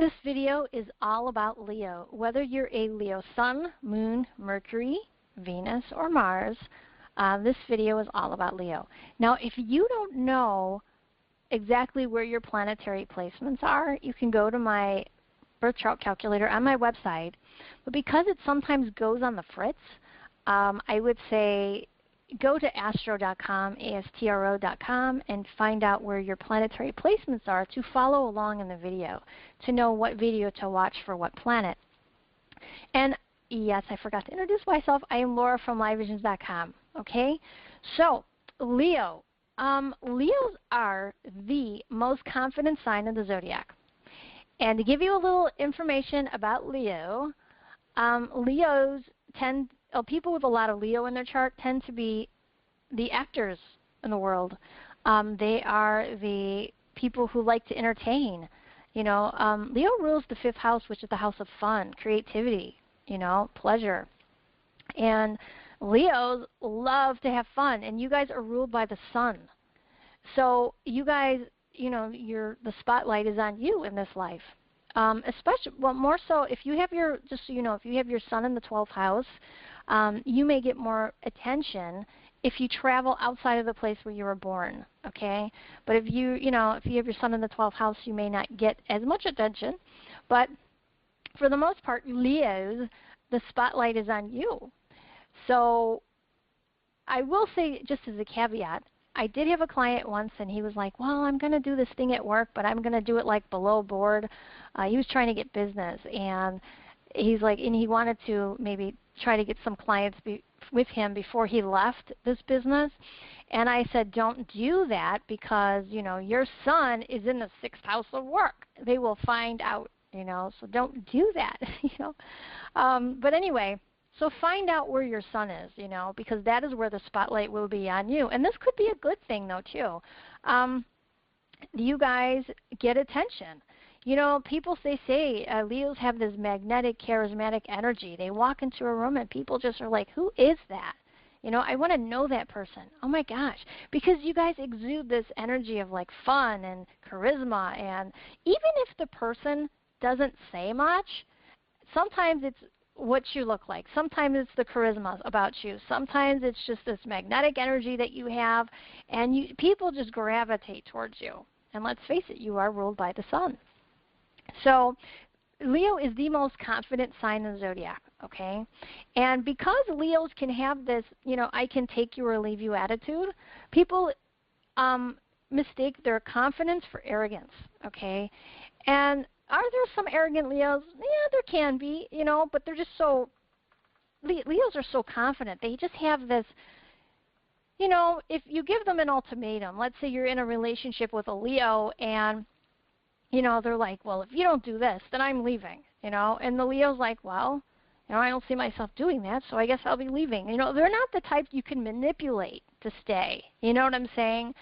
This video is all about Leo. Whether you're a Leo Sun, Moon, Mercury, Venus, or Mars, this video is all about Leo. Now, if you don't know exactly where your planetary placements are, you can go to my birth chart calculator on my website. But because it sometimes goes on the fritz, I would say go to astro.com, astro.com, and find out where your planetary placements are to follow along in the video, to know what video to watch for what planet. And yes, I forgot to introduce myself. I am Laura from LIVEVISIONZ.com. Okay? So, Leo. Leos are the most confident sign in the zodiac. And to give you a little information about Leo, people with a lot of Leo in their chart tend to be the actors in the world. They are the people who like to entertain. You know, Leo rules the 5th house, which is the house of fun, creativity, you know, pleasure. And Leos love to have fun, and you guys are ruled by the sun. So you guys, you know, the spotlight is on you in this life. Especially, well, more so if you have your, just so you know, if you have your sun in the 12th house, you may get more attention if you travel outside of the place where you were born, okay? But if you have your sun in the 12th house, you may not get as much attention. But for the most part, Leos, the spotlight is on you. So I will say, just as a caveat, I did have a client once, and he was like, well, I'm going to do this thing at work, but I'm going to do it like below board. He was trying to get business, and he's like, and he wanted to maybe try to get some clients with him before he left this business. And I said, don't do that, because, you know, your sun is in the 6th house of work. They will find out, you know, so don't do that, you know. But anyway, so find out where your sun is, you know, because that is where the spotlight will be on you. And this could be a good thing, though, too. You guys get attention. You know, people say Leos have this magnetic, charismatic energy. They walk into a room and people just are like, who is that? You know, I want to know that person. Oh, my gosh. Because you guys exude this energy of, like, fun and charisma. And even if the person doesn't say much, sometimes it's what you look like. Sometimes it's the charisma about you. Sometimes it's just this magnetic energy that you have, and people just gravitate towards you. And let's face it, you are ruled by the sun. So Leo is the most confident sign in the zodiac, okay? And because Leos can have this, you know, I can take you or leave you attitude, people mistake their confidence for arrogance, okay? And are there some arrogant Leos? Yeah, there can be, you know, but they're just so, Leos are so confident. They just have this, you know, if you give them an ultimatum, let's say you're in a relationship with a Leo and, you know, they're like, well, if you don't do this, then I'm leaving, you know, and the Leo's like, well, you know, I don't see myself doing that, so I guess I'll be leaving. You know, they're not the type you can manipulate to stay, you know what I'm saying?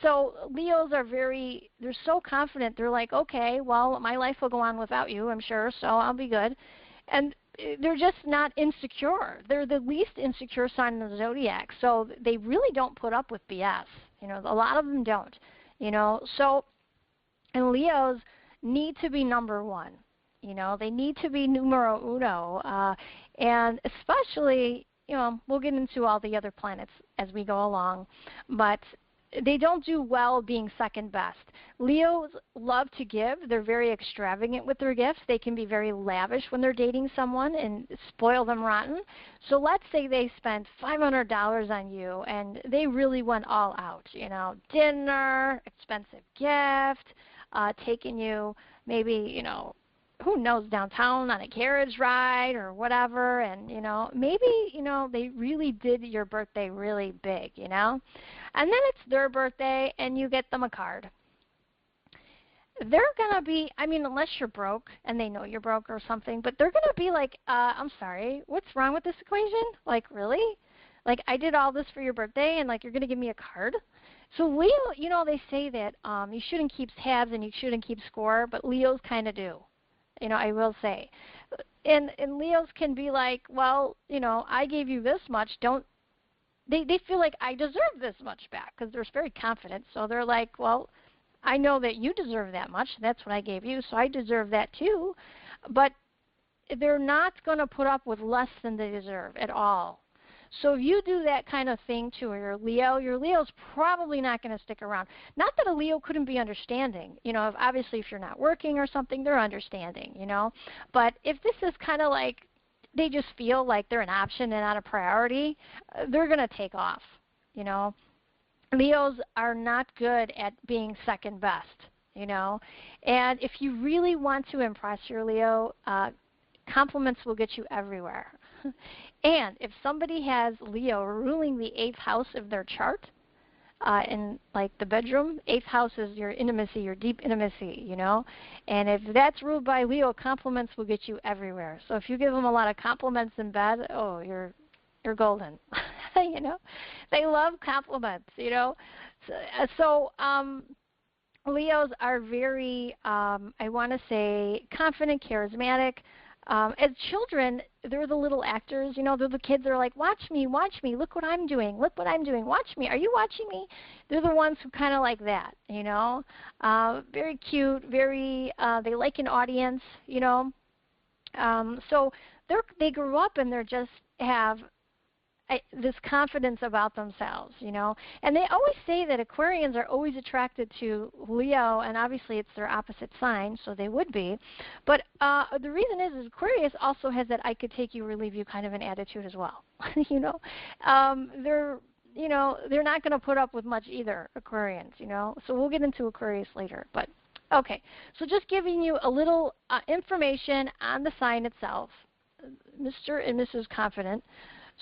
So Leos are they're so confident. They're like, okay, well, my life will go on without you, I'm sure, so I'll be good. And they're just not insecure. They're the least insecure sign in the zodiac, so they really don't put up with BS. You know, a lot of them don't, you know. So, and Leos need to be number one. You know, they need to be numero uno. And especially, you know, we'll get into all the other planets as we go along, but they don't do well being second best. Leos love to give. They're very extravagant with their gifts. They can be very lavish when they're dating someone and spoil them rotten. So let's say they spent $500 on you and they really went all out, you know, dinner, expensive gift, taking you maybe, you know, who knows, downtown on a carriage ride or whatever, and, you know, maybe, you know, they really did your birthday really big, you know, and then it's their birthday and you get them a card. They're going to be, I mean, unless you're broke and they know you're broke or something, but they're going to be like, I'm sorry, what's wrong with this equation? Like, really? Like, I did all this for your birthday and, like, you're going to give me a card? So Leo, you know, they say that you shouldn't keep tabs and you shouldn't keep score, but Leos kind of do. You know, I will say. And Leos can be like, well, you know, I gave you this much. They feel like I deserve this much back because they're very confident. So they're like, well, I know that you deserve that much. That's what I gave you, so I deserve that too. But they're not going to put up with less than they deserve at all. So if you do that kind of thing to your Leo's probably not going to stick around. Not that a Leo couldn't be understanding. You know, obviously if you're not working or something, they're understanding, you know. But if this is kind of like they just feel like they're an option and not a priority, they're going to take off, you know. Leos are not good at being second best, you know. And if you really want to impress your Leo, compliments will get you everywhere. And if somebody has Leo ruling the 8th house of their chart, in like the bedroom, 8th house is your intimacy, your deep intimacy, you know. And if that's ruled by Leo, compliments will get you everywhere. So if you give them a lot of compliments in bed, oh, you're golden. You know, they love compliments, you know. So Leos are very, I want to say, confident, charismatic. As children, they're the little actors, you know, they're the kids that are like, watch me, look what I'm doing, watch me, are you watching me? They're the ones who kind of like that, you know. Very cute, very, they like an audience, you know. So they grew up and they just have this confidence about themselves, you know. And they always say that Aquarians are always attracted to Leo, and obviously it's their opposite sign, so they would be. But the reason is Aquarius also has that I could take you or leave you kind of an attitude as well. You know, they're not going to put up with much either, Aquarians, you know. So we'll get into Aquarius later. But okay, so just giving you a little information on the sign itself, Mr. and Mrs. Confident.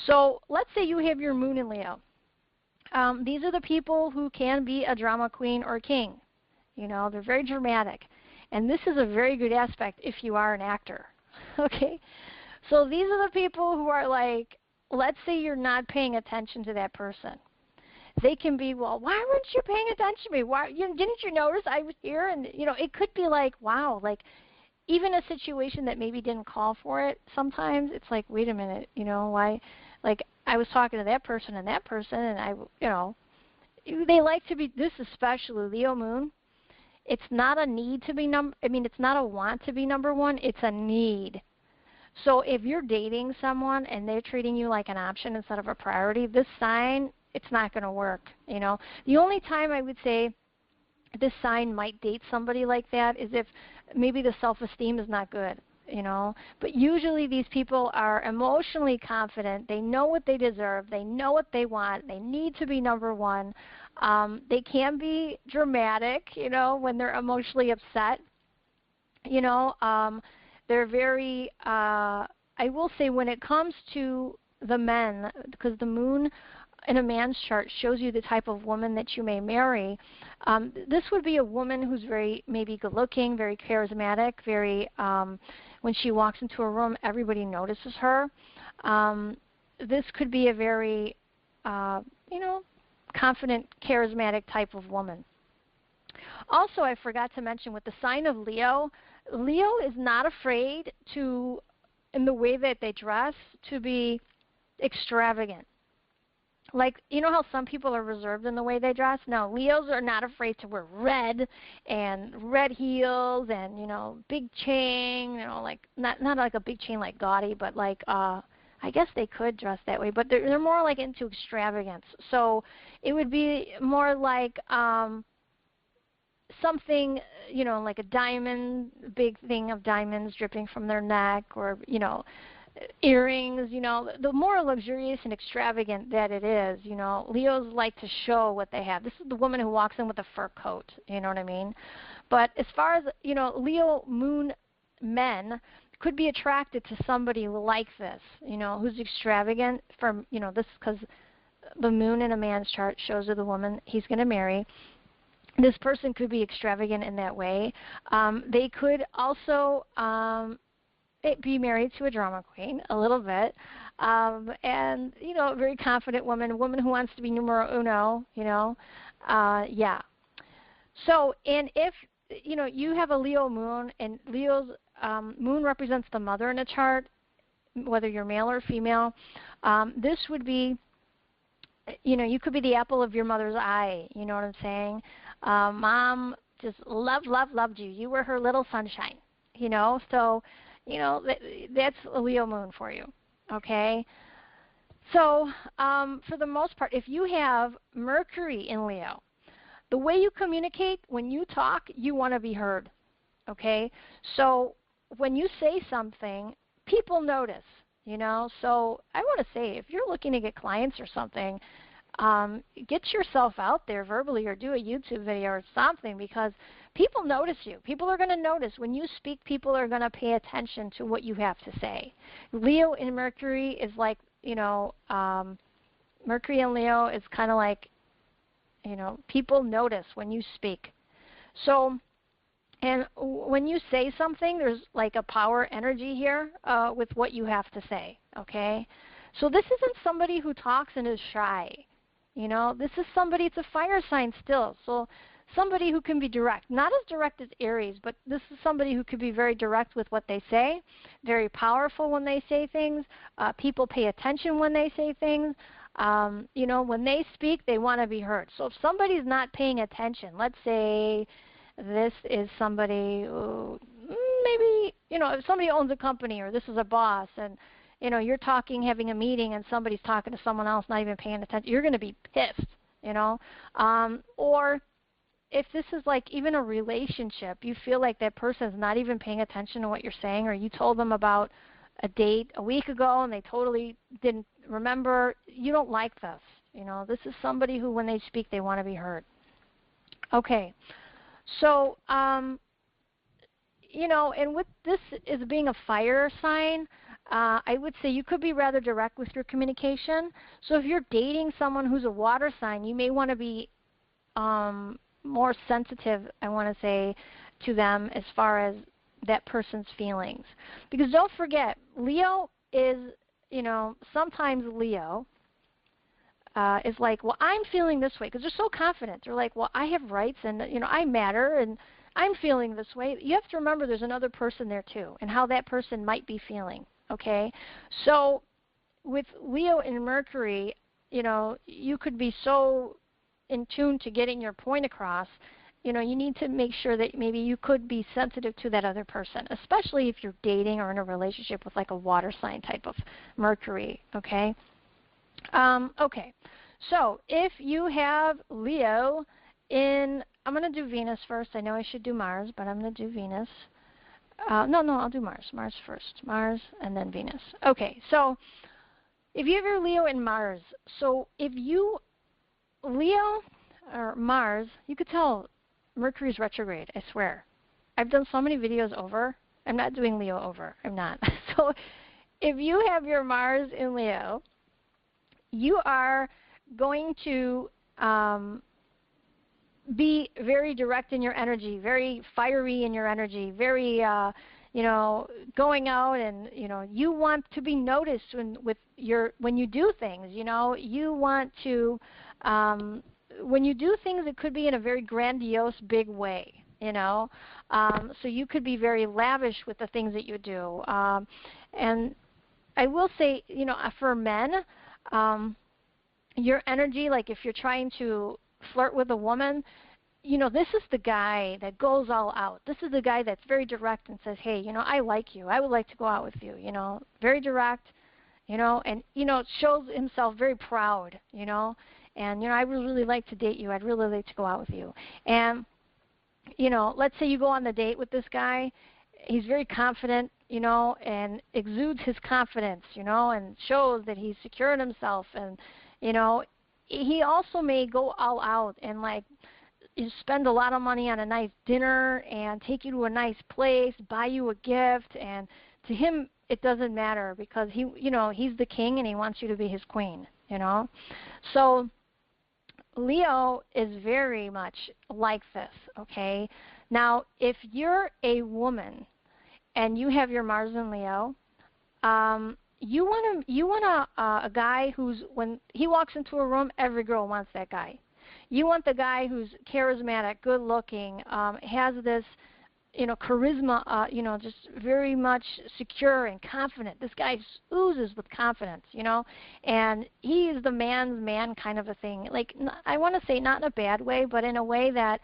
So let's say you have your moon in Leo. These are the people who can be a drama queen or king. You know, they're very dramatic. And this is a very good aspect if you are an actor. Okay? So these are the people who are like, let's say you're not paying attention to that person. They can be, well, why weren't you paying attention to me? Why didn't you notice I was here? And, you know, it could be like, wow, like, even a situation that maybe didn't call for it, sometimes it's like, wait a minute, you know, why? Like, I was talking to that person, and I, you know, they like to be, this especially Leo moon, it's not a need to be it's not a want to be number one, it's a need. So if you're dating someone and they're treating you like an option instead of a priority, this sign, it's not going to work, you know. The only time I would say this sign might date somebody like that is if maybe the self-esteem is not good, you know. But usually these people are emotionally confident. They know what they deserve. They know what they want. They need to be number one. They can be dramatic, you know, when they're emotionally upset. You know, they're very, I will say when it comes to the men, because the moon in a man's chart shows you the type of woman that you may marry. This would be a woman who's very maybe good looking, very charismatic, very, when she walks into a room, everybody notices her. This could be a very, you know, confident, charismatic type of woman. Also, I forgot to mention with the sign of Leo, Leo is not afraid to, in the way that they dress, to be extravagant. Like, you know how some people are reserved in the way they dress? No, Leos are not afraid to wear red and red heels and, you know, big chain, you know, like, not like a big chain like gaudy, but like, I guess they could dress that way, but they're more like into extravagance. So it would be more like something, you know, like a diamond, big thing of diamonds dripping from their neck, or, you know, earrings, you know, the more luxurious and extravagant that it is, you know, Leos like to show what they have. This is the woman who walks in with a fur coat, you know what I mean? But as far as, you know, Leo moon men could be attracted to somebody like this, you know, who's extravagant from, you know, this, because the moon in a man's chart shows her the woman he's going to marry. This person could be extravagant in that way. They could also be married to a drama queen a little bit, and, you know, a very confident woman, a woman who wants to be numero uno, you know, yeah. So, and if, you know, you have a Leo moon, and Leo's moon represents the mother in a chart, whether you're male or female, this would be, you know, you could be the apple of your mother's eye, you know what I'm saying? Mom just loved you. You were her little sunshine, you know. So, you know, that's a Leo moon for you, okay? So for the most part, if you have Mercury in Leo, the way you communicate, when you talk, you want to be heard, okay? So when you say something, people notice, you know. So I want to say, if you're looking to get clients or something, get yourself out there verbally or do a YouTube video or something, because people notice you. People are going to notice. When you speak, people are going to pay attention to what you have to say. Leo in Mercury is like, you know, Mercury and Leo is kind of like, you know, people notice when you speak. So, and when you say something, there's like a power energy here with what you have to say, okay? So this isn't somebody who talks and is shy. You know, this is somebody, it's a fire sign still. So somebody who can be direct. Not as direct as Aries, but this is somebody who could be very direct with what they say, very powerful when they say things. People pay attention when they say things. You know, when they speak, they want to be heard. So if somebody's not paying attention, let's say this is somebody who maybe, you know, if somebody owns a company or this is a boss and, you know, you're talking, having a meeting, and somebody's talking to someone else, not even paying attention, you're going to be pissed, you know. Or if this is like even a relationship, you feel like that person's not even paying attention to what you're saying, or you told them about a date a week ago and they totally didn't remember, you don't like this. You know, this is somebody who, when they speak, they want to be heard. Okay, so, you know, and with this as being a fire sign, I would say you could be rather direct with your communication. So if you're dating someone who's a water sign, you may want to be more sensitive, I want to say, to them as far as that person's feelings. Because don't forget, Leo is, you know, sometimes Leo is like, well, I'm feeling this way, because they're so confident. They're like, well, I have rights, and, you know, I matter, and I'm feeling this way. You have to remember there's another person there too, and how that person might be feeling, okay? So with Leo and Mercury, you know, you could be so in tune to getting your point across. You know, you need to make sure that maybe you could be sensitive to that other person, especially if you're dating or in a relationship with like a water sign type of Mercury, okay? Okay, so if you have Leo in, I'm going to do Venus first. I know I should do Mars, but I'm going to do Venus. No, I'll do Mars. Mars first. Mars and then Venus. Okay, so if you have your Leo in Mars, so if you, Leo or Mars, you could tell Mercury's retrograde, I swear. I've done so many videos over. I'm not doing Leo over. I'm not. So if you have your Mars in Leo, you are going to be very direct in your energy, very fiery in your energy, very, you know, going out, and, you know, you want to be noticed when you do things. You know, you want to, when you do things, it could be in a very grandiose, big way. You know, so you could be very lavish with the things that you do. And I will say, you know, for men, your energy, like if you're trying to flirt with a woman, you know, this is the guy that goes all out. This is the guy that's very direct and says, hey, you know, I like you. I would like to go out with you, you know, very direct, you know, and, you know, shows himself very proud, you know, and, you know, I would really like to date you. I'd really like to go out with you. And, you know, let's say you go on the date with this guy. He's very confident, you know, and exudes his confidence, you know, and shows that he's secure in himself. And, you know, he also may go all out and, like, you spend a lot of money on a nice dinner and take you to a nice place, buy you a gift. And to him, it doesn't matter, because he, you know, he's the king and he wants you to be his queen, you know. So Leo is very much like this, okay? Now, if you're a woman and you have your Mars in Leo, you want a guy who's, when he walks into a room, every girl wants that guy. You want the guy who's charismatic, good looking, has this, you know, charisma, you know, just very much secure and confident. This guy oozes with confidence, you know, and he is the man's man kind of a thing. Like, I want to say not in a bad way, but in a way that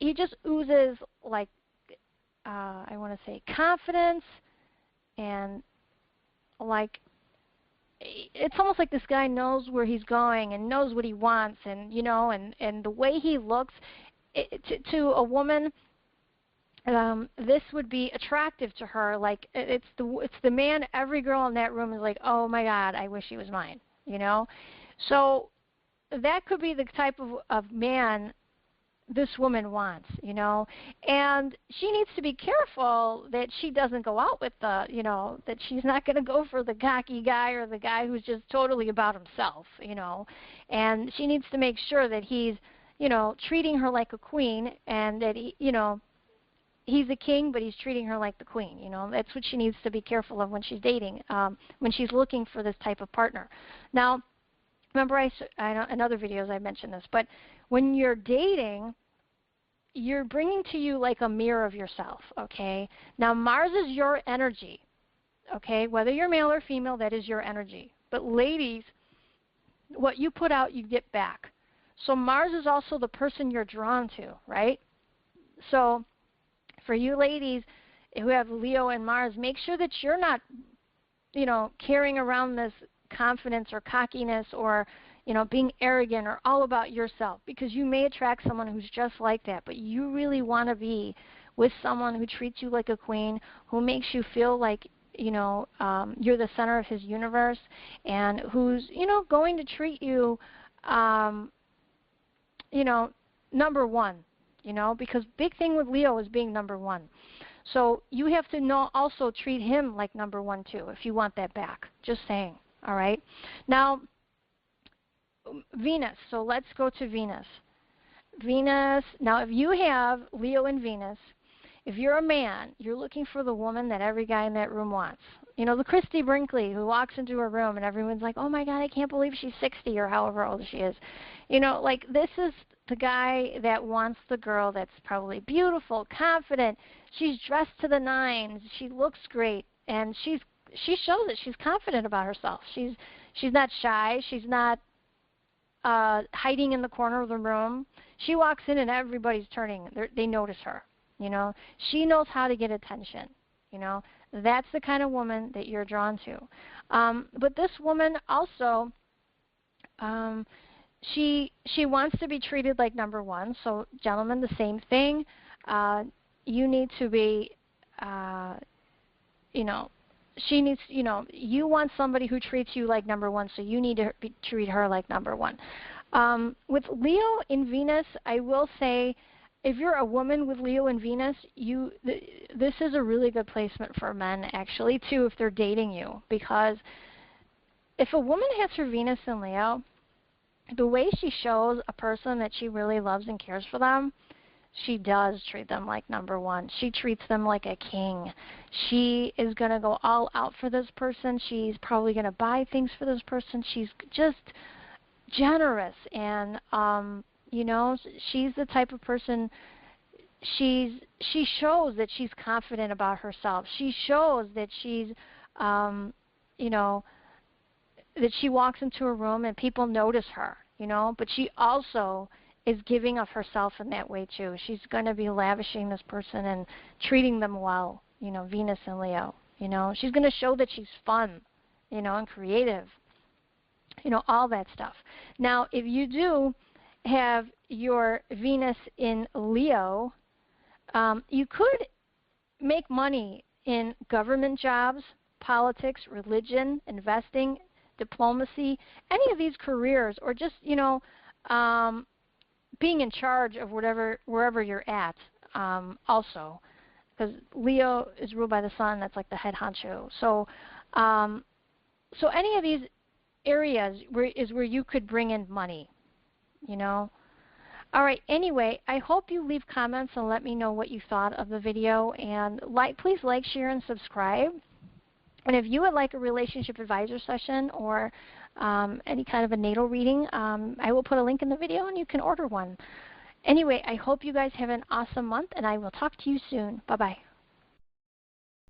he just oozes like, I want to say confidence, and like, it's almost like this guy knows where he's going and knows what he wants, and and the way he looks, to a woman, this would be attractive to her. Like, it's the man every girl in that room is like, oh my God, I wish he was mine. So that could be the type of man this woman wants, and she needs to be careful that she doesn't go out with that she's not going to go for the cocky guy or the guy who's just totally about himself, and she needs to make sure that he's, treating her like a queen, and that he's a king, but he's treating her like the queen. That's what she needs to be careful of when she's dating, when she's looking for this type of partner. Now, remember, I know in other videos I mentioned this, but when you're dating, you're bringing to you like a mirror of yourself, okay? Now, Mars is your energy, okay? Whether you're male or female, that is your energy. But ladies, what you put out, you get back. So Mars is also the person you're drawn to, right? So for you ladies who have Leo and Mars, make sure that you're not, carrying around this confidence or cockiness or, being arrogant or all about yourself, because you may attract someone who's just like that. But you really want to be with someone who treats you like a queen, who makes you feel like, you're the center of his universe, and who's, going to treat you, number one, because big thing with Leo is being number one. So you have to also treat him like number one too, if you want that back. Just saying. All right. Now, Venus. So let's go to Venus. Venus. Now, if you have Leo and Venus, if you're a man, you're looking for the woman that every guy in that room wants. The Christy Brinkley who walks into a room and everyone's like, oh my God, I can't believe she's 60 or however old she is. Like, this is the guy that wants the girl that's probably beautiful, confident. She's dressed to the nines. She looks great, and she shows that she's confident about herself. She's not shy. She's not hiding in the corner of the room. She walks in and everybody's turning. They notice her. She knows how to get attention. That's the kind of woman that you're drawn to. But this woman also, she wants to be treated like number one. So, gentlemen, the same thing. You need to be, she needs, you want somebody who treats you like number one, so you need to treat her like number one. With Leo in Venus, I will say, if you're a woman with Leo and Venus, this is a really good placement for men, actually, too, if they're dating you. Because if a woman has her Venus in Leo, the way she shows a person that she really loves and cares for them, she does treat them like number one. She treats them like a king. She is going to go all out for this person. She's probably going to buy things for this person. She's just generous, and she's the type of person, she shows that she's confident about herself. She shows that she's that she walks into a room and people notice her, but she also is giving of herself in that way too. She's going to be lavishing this person and treating them well, Venus and Leo. She's going to show that she's fun, and creative, all that stuff. Now, if you do have your Venus in Leo, you could make money in government jobs, politics, religion, investing, diplomacy, any of these careers, or just, being in charge of wherever you're at, also, because Leo is ruled by the sun. That's like the head honcho. So, so any of these areas is where you could bring in money. All right. Anyway, I hope you leave comments and let me know what you thought of the video, and please like, share, and subscribe. And if you would like a relationship advisor session or any kind of a natal reading, I will put a link in the video and you can order one. Anyway, I hope you guys have an awesome month, and I will talk to you soon. Bye-bye.